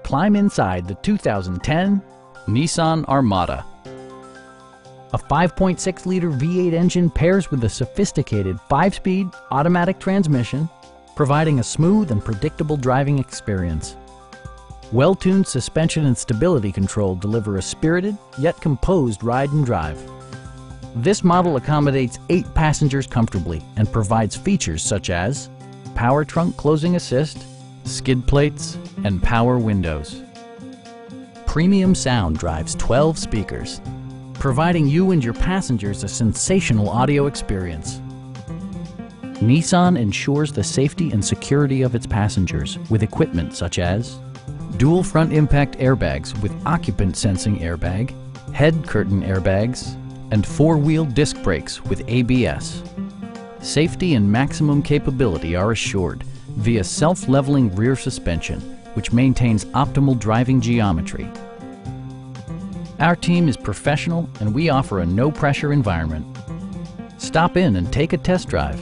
climb inside the 2010 Nissan Armada. A 5.6-liter V8 engine pairs with a sophisticated 5-speed automatic transmission, providing a smooth and predictable driving experience. Well-tuned suspension and stability control deliver a spirited yet composed ride and drive. This model accommodates 8 passengers comfortably and provides features such as power trunk closing assist, skid plates, and power windows. Premium sound drives 12 speakers, providing you and your passengers a sensational audio experience. Nissan ensures the safety and security of its passengers with equipment such as dual front impact airbags with occupant sensing airbag, head curtain airbags, and 4-wheel disc brakes with ABS. Safety and maximum capability are assured via self-leveling rear suspension, which maintains optimal driving geometry. Our team is professional and we offer a no-pressure environment. Stop in and take a test drive.